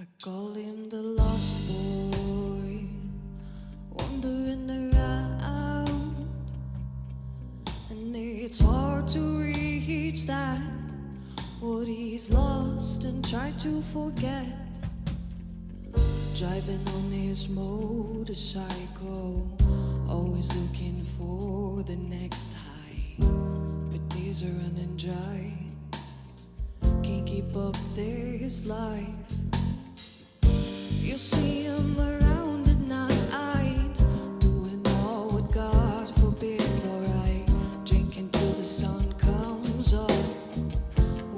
I call him the lost boy, wandering around, and it's hard to reach that what he's lost and try to forget. Driving on his motorcycle, always looking for the next high, but days are running dry. Can't keep up this life. You see him around at night, doing all what God forbid, alright. Drinking till the sun comes up,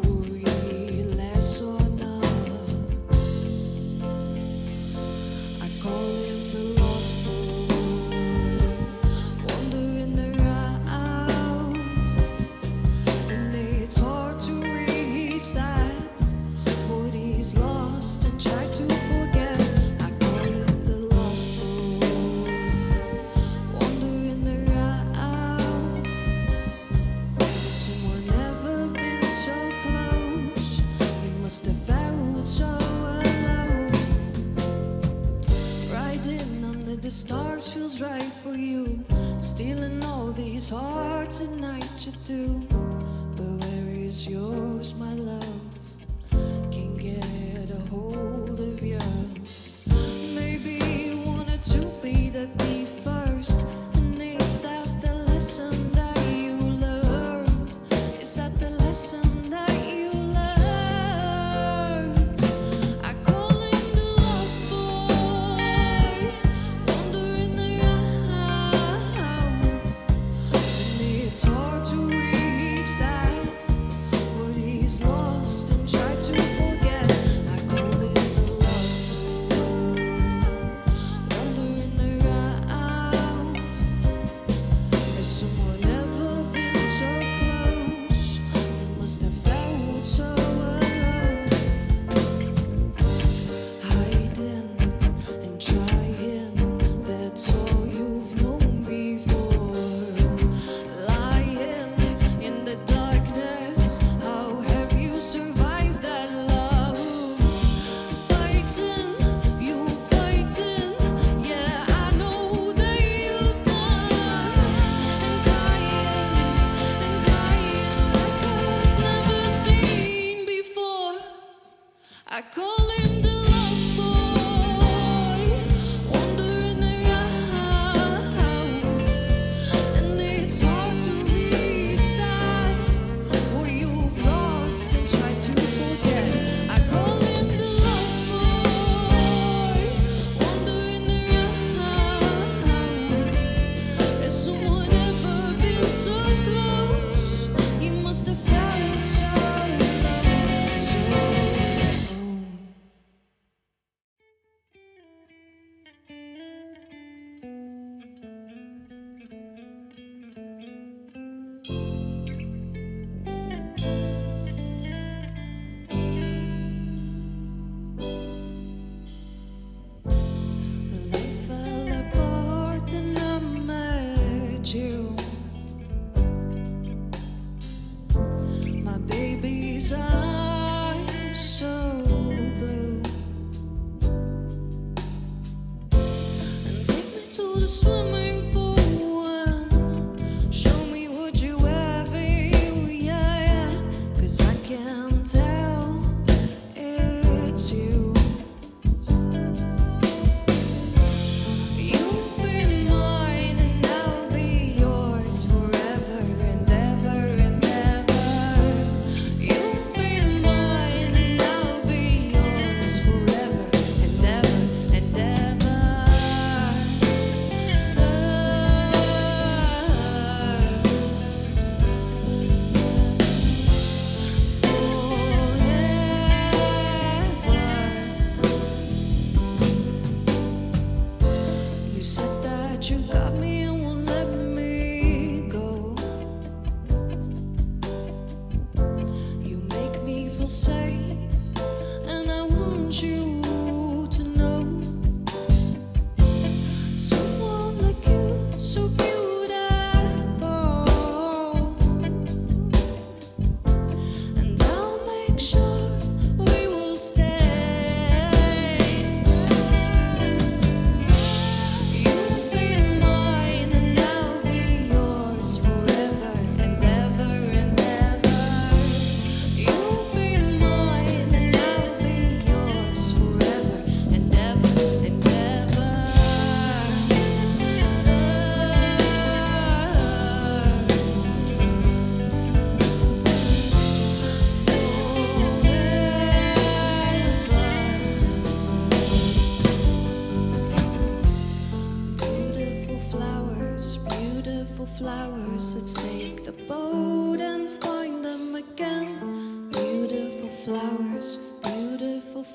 worry less or none. I call him the lost boy, wandering around, and it's hard to reach that what he's lost and try to forget. Must have felt so alone. Riding under the stars feels right for you, stealing all these hearts at night you do. But where is yours, my love? Can't get a hold of you. Maybe you wanted to be the thief first, and is that the lesson that you learned? Is that the lesson that you learned? Lost and try to forget. I call it the lost boy, wandering around. Has someone ever been so close? You must have felt so alone. Hiding and trying, that's all you've known before. Lying in the darkness, survive that love. Fighting, you fighting, yeah, I know that you've done. And crying like I've never seen before. I call him the lost boy, wandering around, and it's hard to reach that what you've lost and try to forget. I call him the lost boy, wandering around. Has someone ever been so close? He must have felt so alone, so alone. Life fell apart then I met you. My baby's eyes so blue, and take me to the swimming pool and show me what you have in you, yeah, 'cause I can tell it's you. You've been mine and I'll be yours forever and ever and ever. You've been mine and I'll be yours forever and ever and ever. You said that you got me and won't let me go. You make me feel safe, and I want you to know. Someone like you, so beautiful, and I'll make sure we will stay.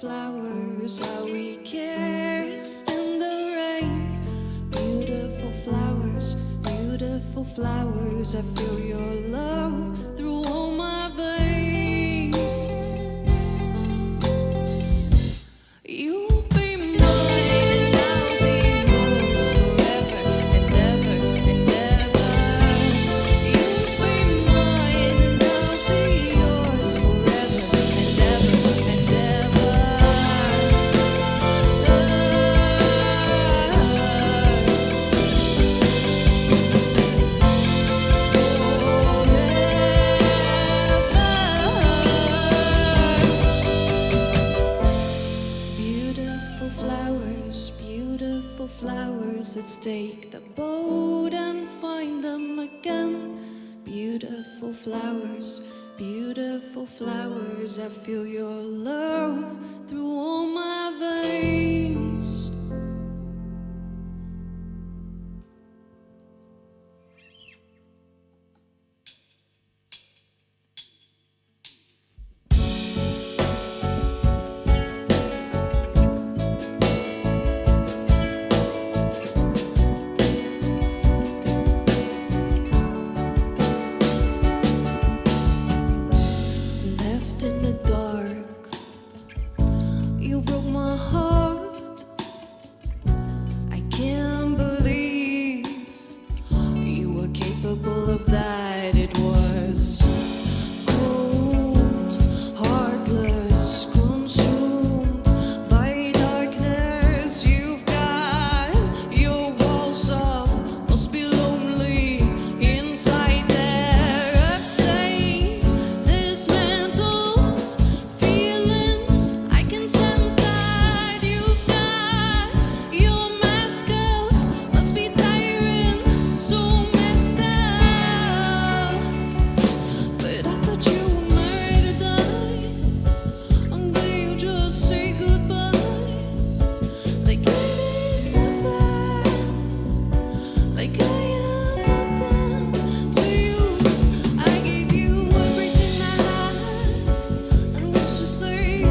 flowers, how we kissed in the rain. Beautiful flowers, I feel your love through all my veins. You'll be mine and I'll be yours forever and ever and ever. You'll be mine and I'll be yours forever and ever and ever. Beautiful flowers, let's take the boat and find them again. Beautiful flowers, I feel your love through all my veins. In the dark, you broke my heart. I can't believe you were capable of that. It was cold, heartless, consumed by darkness. You've got your walls up, must be lonely inside there, upstate, dismantled. Say